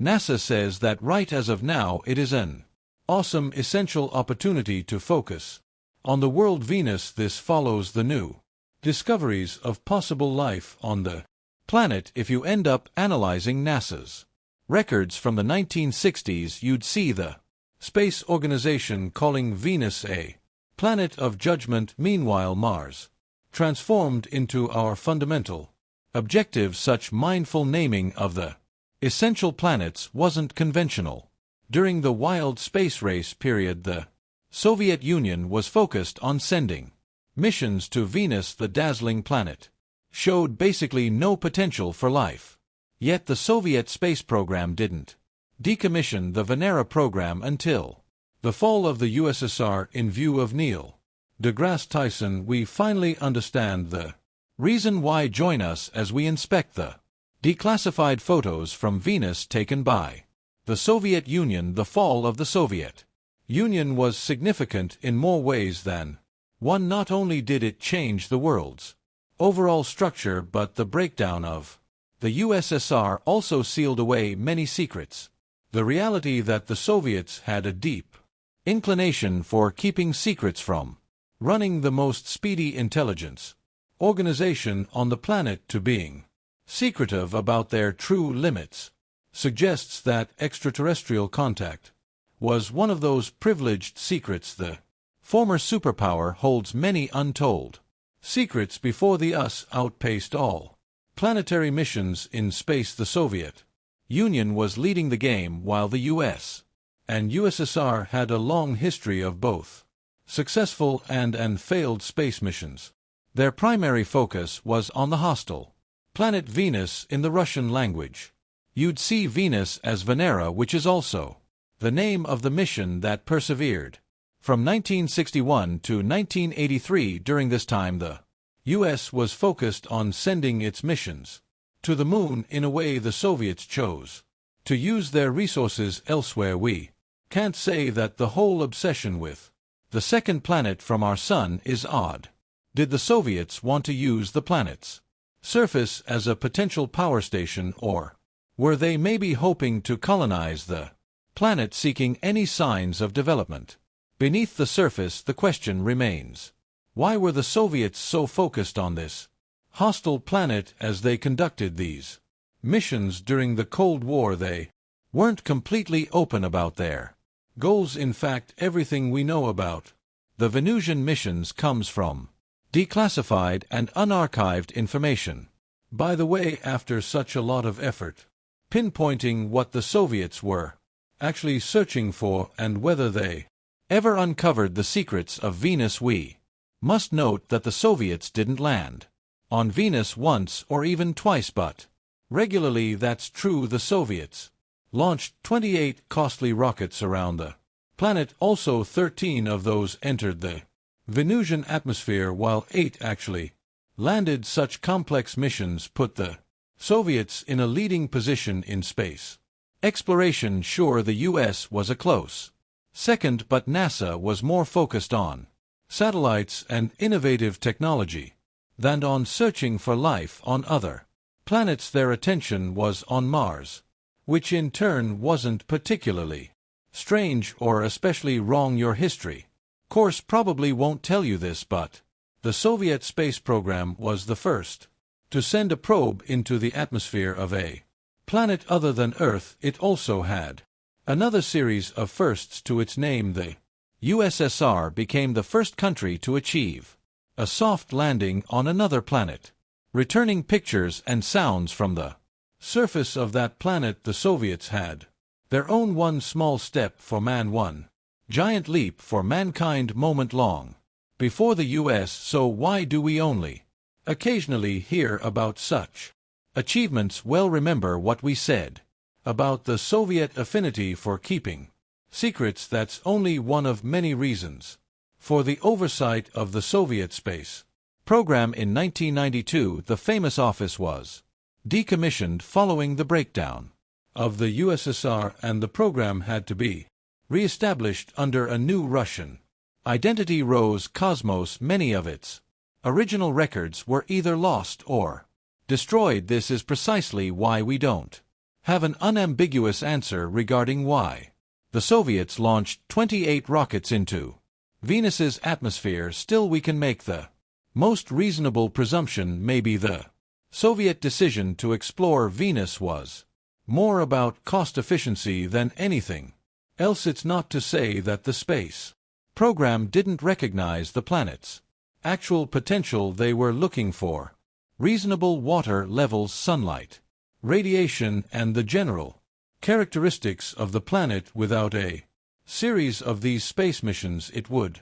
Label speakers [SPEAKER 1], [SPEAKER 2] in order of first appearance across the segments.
[SPEAKER 1] NASA says that right as of now it is an awesome essential opportunity to focus on the world Venus. This follows the new discoveries of possible life on the planet. If you end up analyzing NASA's records from the 1960s, you'd see the Space Organization calling Venus a planet of judgment. Meanwhile, Mars transformed into our fundamental objective. Such mindful naming of the essential planets wasn't conventional. During the wild space race period, the Soviet Union was focused on sending missions to Venus. The dazzling planet showed basically no potential for life. Yet the Soviet space program didn't decommission the Venera program until the fall of the USSR. In view of Neil deGrasse Tyson, we finally understand the reason why. Join us as we inspect the declassified photos from Venus taken by the Soviet Union. The fall of the Soviet Union was significant in more ways than one. Not only did it change the world's overall structure, but the breakdown of the USSR also sealed away many secrets. The reality that the Soviets had a deep inclination for keeping secrets from running the most speedy intelligence organization on the planet to being secretive about their true limits suggests that extraterrestrial contact was one of those privileged secrets. The former superpower holds many untold secrets. Before the US outpaced all planetary missions in space, the Soviet Union was leading the game, while the US and USSR had a long history of both successful and failed space missions. Their primary focus was on the hostile planet Venus. In the Russian language, you'd see Venus as Venera, which is also the name of the mission that persevered from 1961 to 1983. During this time, the US was focused on sending its missions to the moon. In a way, the Soviets chose to use their resources elsewhere. We can't say that the whole obsession with the second planet from our sun is odd. Did the Soviets want to use the planet's surface as a potential power station, or were they maybe hoping to colonize the planet, seeking any signs of development beneath the surface? The question remains, why were the Soviets so focused on this hostile planet as they conducted these missions during the Cold War? They weren't completely open about their goals. In fact, everything we know about the Venusian missions comes from declassified and unarchived information. By the way, after such a lot of effort pinpointing what the Soviets were actually searching for and whether they ever uncovered the secrets of Venus, we must note that the Soviets didn't land on Venus once or even twice, but regularly. That's true. The Soviets launched 28 costly rockets around the planet. Also, 13 of those entered the Venusian atmosphere, while 8 actually landed. Such complex missions put the Soviets in a leading position in space exploration. Sure, the US was a close second, but NASA was more focused on satellites and innovative technology than on searching for life on other planets. Their attention was on Mars, which in turn wasn't particularly strange or especially wrong. Your history course probably won't tell you this, but the Soviet space program was the first to send a probe into the atmosphere of a planet other than Earth. It also had another series of firsts to its name. The USSR became the first country to achieve a soft landing on another planet, returning pictures and sounds from the surface of that planet. The Soviets had their own one small step for man, one giant leap for mankind moment long before the US. So why do we only occasionally hear about such achievements? Well, remember what we said about the Soviet affinity for keeping secrets. That's only one of many reasons for the oversight of the Soviet space program. In 1992, the famous office was decommissioned following the breakdown of the USSR, and the program had to be re-established under a new Russian identity. Roscosmos. Many of its original records were either lost or destroyed. This is precisely why we don't have an unambiguous answer regarding why. The Soviets launched 28 rockets into Venus's atmosphere. Still, we can make the most reasonable presumption maybe the Soviet decision to explore Venus was more about cost efficiency than anything else. It's not to say that the space program didn't recognize the planet's actual potential. They were looking for reasonable water levels, sunlight, radiation, and the general characteristics of the planet. Without a series of these space missions, it would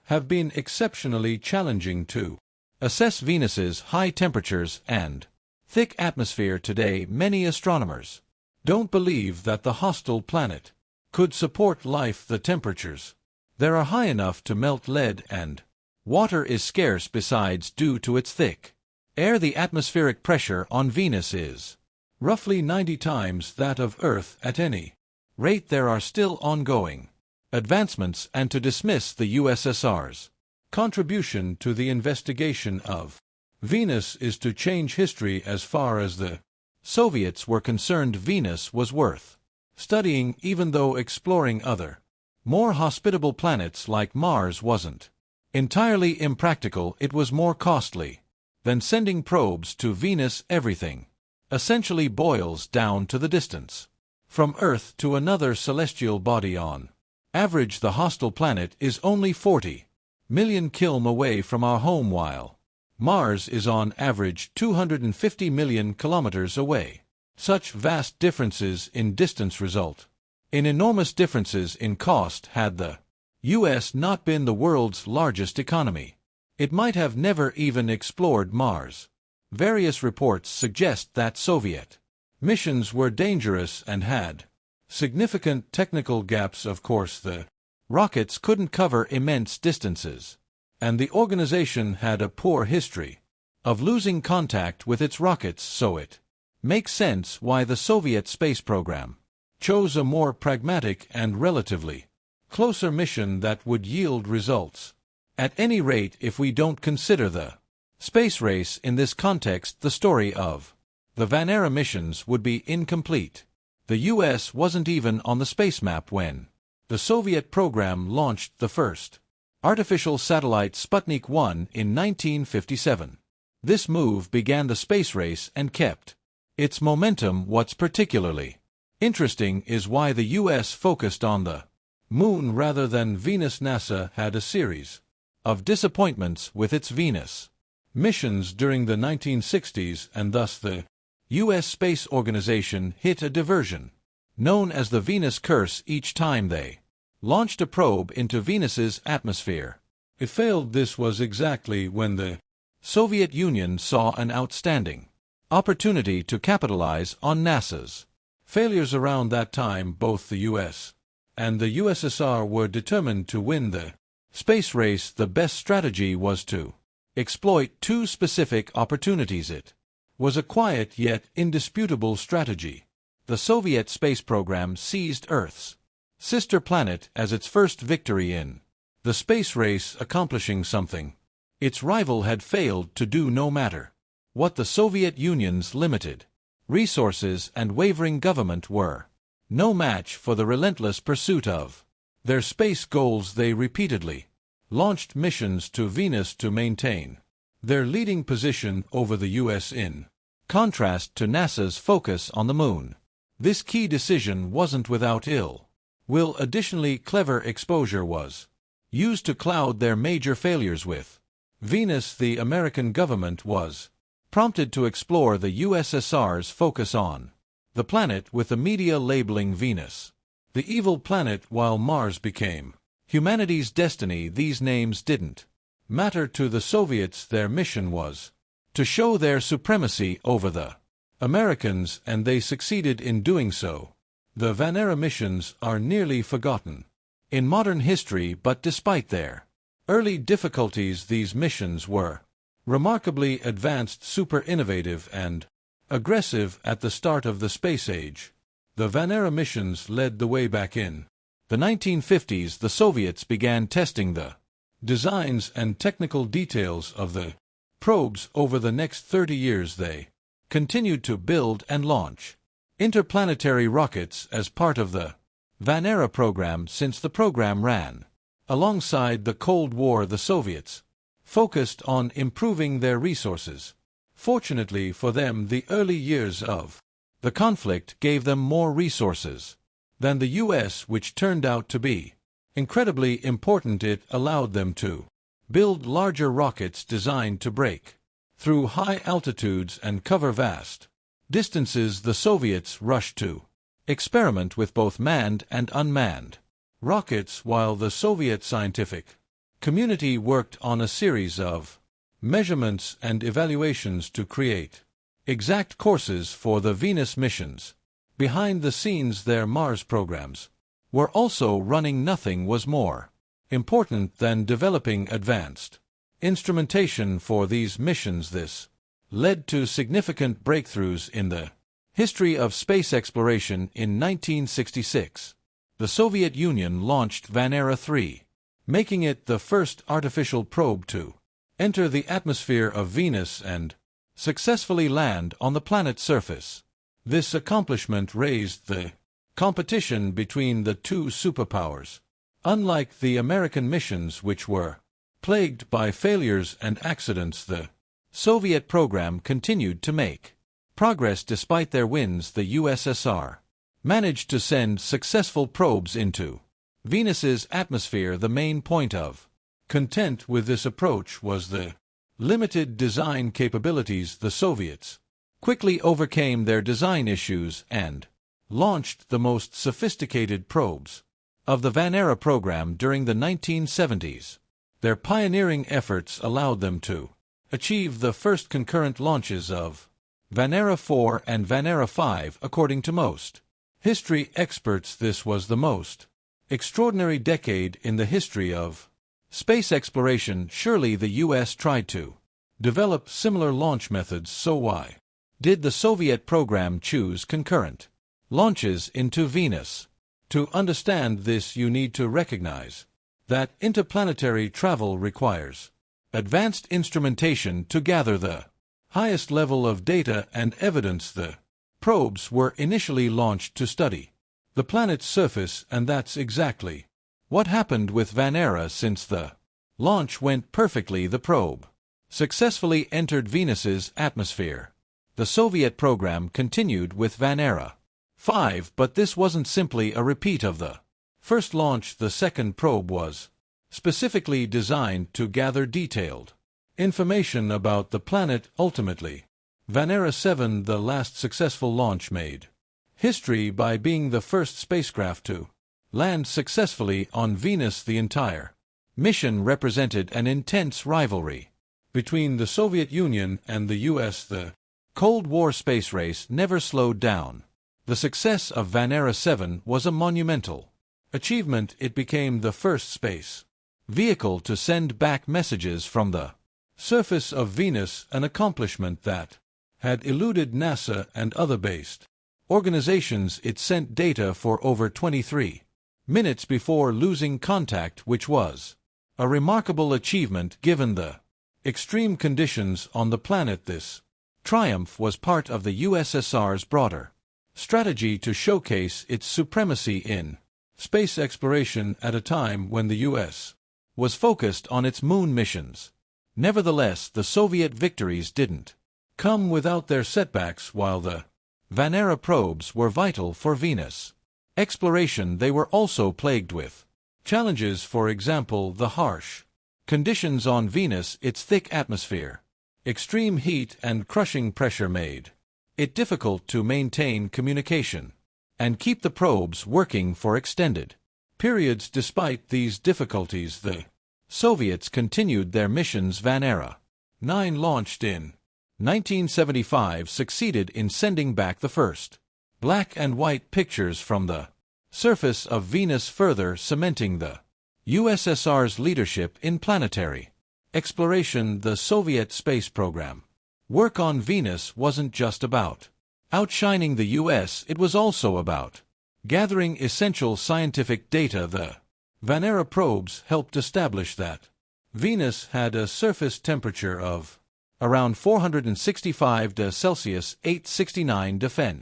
[SPEAKER 1] have been exceptionally challenging to assess Venus's high temperatures and thick atmosphere. Today, many astronomers don't believe that the hostile planet could support life. The temperatures there are high enough to melt lead, and water is scarce. Besides, due to its thick air, the atmospheric pressure on Venus is roughly 90 times that of Earth. At any rate, there are still ongoing advancements, and to dismiss the USSR's contribution to the investigation of Venus is to change history. As far as the Soviets were concerned, Venus was worth studying, even though exploring other, more hospitable planets like Mars wasn't entirely impractical. It was more costly than sending probes to Venus. Everything essentially boils down to the distance from Earth to another celestial body. On average, the hostile planet is only 40 million km away from our home, while Mars is on average 250 million kilometers away. Such vast differences in distance result in enormous differences in cost. Had the U.S. not been the world's largest economy, it might have never even explored Mars. Various reports suggest that Soviet missions were dangerous and had significant technical gaps. Of course, the rockets couldn't cover immense distances, and the organization had a poor history of losing contact with its rockets, so it makes sense why the Soviet space program chose a more pragmatic and relatively closer mission that would yield results. At any rate, if we don't consider the space race in this context, the story of the Venera missions would be incomplete. The U.S. wasn't even on the space map when the Soviet program launched the first artificial satellite Sputnik 1 in 1957. This move began the space race and kept its momentum. What's particularly interesting is why the U.S. focused on the Moon rather than Venus. NASA had a series of disappointments with its Venus missions during the 1960s, and thus the U.S. Space Organization hit a diversion known as the Venus Curse each time they launched a probe into Venus's atmosphere. It failed. This was exactly when the Soviet Union saw an outstanding opportunity to capitalize on NASA's failures. Around that time, both the U.S. and the USSR were determined to win the space race. The best strategy was to exploit two specific opportunities. It was a quiet yet indisputable strategy. The Soviet space program seized Earth's sister planet as its first victory in the space race, accomplishing something its rival had failed to do. No matter what the Soviet Union's limited resources and wavering government were no match for the relentless pursuit of their space goals. They repeatedly launched missions to Venus to maintain their leading position over the U.S. in contrast to NASA's focus on the Moon. This key decision wasn't without ill will. Additionally, clever exposure was used to cloud their major failures with Venus. The American government was prompted to explore the USSR's focus on the planet, with the media labeling Venus the evil planet, while Mars became humanity's destiny. These names didn't matter to the Soviets. Their mission was to show their supremacy over the Americans, and they succeeded in doing so. The Venera missions are nearly forgotten in modern history, but despite their early difficulties, these missions were remarkably advanced, super innovative, and aggressive. At the start of the space age, the Venera missions led the way. Back in the 1950s, the Soviets began testing the designs and technical details of the probes. Over the next 30 years, they continued to build and launch interplanetary rockets as part of the Venera program. Since the program ran alongside the Cold War, the Soviets focused on improving their resources. Fortunately for them, the early years of the conflict gave them more resources than the US, which turned out to be incredibly important. It allowed them to build larger rockets designed to break through high altitudes and cover vast distances. The Soviets rushed to experiment with both manned and unmanned rockets, while the Soviet scientific community worked on a series of measurements and evaluations to create exact courses for the Venus missions. Behind the scenes, their Mars programs were also running. Nothing was more important than developing advanced instrumentation for these missions. This led to significant breakthroughs in the history of space exploration. In 1966, the Soviet Union launched Venera 3, making it the first artificial probe to enter the atmosphere of Venus and successfully land on the planet's surface. This accomplishment raised the competition between the two superpowers. Unlike the American missions, which were plagued by failures and accidents, the Soviet program continued to make progress. Despite their wins, the USSR managed to send successful probes into Venus's atmosphere. The main point of content with this approach was the limited design capabilities. The Soviets quickly overcame their design issues and launched the most sophisticated probes of the Venera program during the 1970s. Their pioneering efforts allowed them to achieve the first concurrent launches of Venera 4 and Venera 5. According to most history experts, this was the most extraordinary decade in the history of space exploration. Surely the US tried to develop similar launch methods, so why did the Soviet program choose concurrent launches into Venus? To understand this, you need to recognize that interplanetary travel requires advanced instrumentation to gather the highest level of data and evidence. The probes were initially launched to study the planet's surface, and that's exactly what happened with Venera. Since the launch went perfectly, the probe successfully entered Venus's atmosphere. The Soviet program continued with Venera 5, but this wasn't simply a repeat of the first launch. The second probe was specifically designed to gather detailed information about the planet. Ultimately, Venera 7, the last successful launch, made history by being the first spacecraft to land successfully on Venus. The entire mission represented an intense rivalry between the Soviet Union and the US. The Cold War space race never slowed down. The success of Venera 7 was a monumental achievement. It became the first space vehicle to send back messages from the surface of Venus, an accomplishment that had eluded NASA and other based organizations. It sent data for over 23 minutes before losing contact, which was a remarkable achievement given the extreme conditions on the planet. This triumph was part of the USSR's broader strategy to showcase its supremacy in space exploration at a time when the US was focused on its moon missions. Nevertheless, the Soviet victories didn't come without their setbacks. While the Venera probes were vital for Venus exploration, they were also plagued with challenges. For example, the harsh conditions on Venus, its thick atmosphere, extreme heat, and crushing pressure made it difficult to maintain communication and keep the probes working for extended periods. Despite these difficulties, the Soviets continued their missions. Venera 9, launched in 1975, succeeded in sending back the first black and white pictures from the surface of Venus, further cementing the USSR's leadership in planetary exploration. The Soviet space program work on Venus wasn't just about outshining the US, it was also about gathering essential scientific data. The Venera probes helped establish that Venus had a surface temperature of around 465 degrees Celsius (869 Fahr).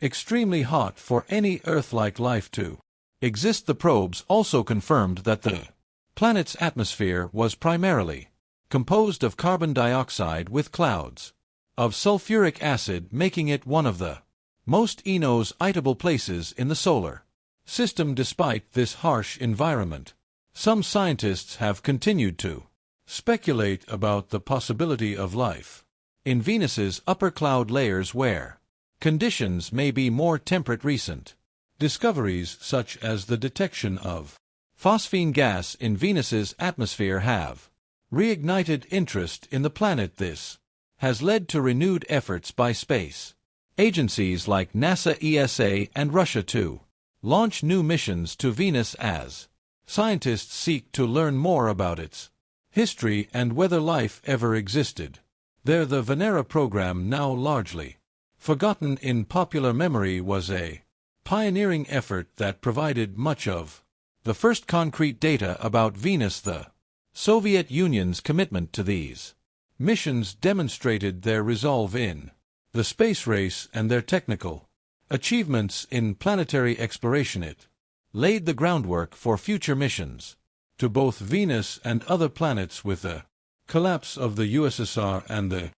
[SPEAKER 1] extremely hot for any Earth-like life to exist. The probes also confirmed that the planet's atmosphere was primarily composed of carbon dioxide with clouds of sulfuric acid, making it one of the most inhospitable places in the solar system. Despite this harsh environment, some scientists have continued to speculate about the possibility of life in Venus's upper cloud layers, where conditions may be more temperate. Recent discoveries such as the detection of phosphine gas in Venus's atmosphere have reignited interest in the planet. This has led to renewed efforts by space agencies like NASA, ESA, and Russia to launch new missions to Venus as scientists seek to learn more about its history and whether life ever existed there. The Venera program, now largely forgotten in popular memory, was a pioneering effort that provided much of the first concrete data about Venus. The Soviet Union's commitment to these missions demonstrated their resolve in the space race and their technical achievements in planetary exploration. It laid the groundwork for future missions to both Venus and other planets. With the collapse of the USSR and the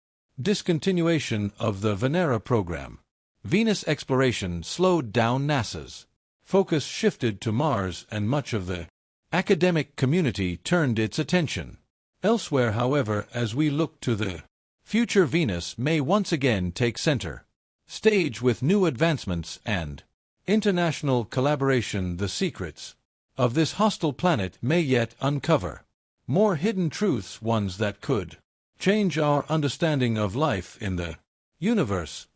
[SPEAKER 1] discontinuation of the Venera program, Venus exploration slowed down. NASA's focus shifted to Mars, and much of the academic community turned its attention elsewhere. However, as we look to the future, Venus may once again take center stage with new advancements and international collaboration. The secrets of this hostile planet may yet uncover more hidden truths, ones that could change our understanding of life in the universe.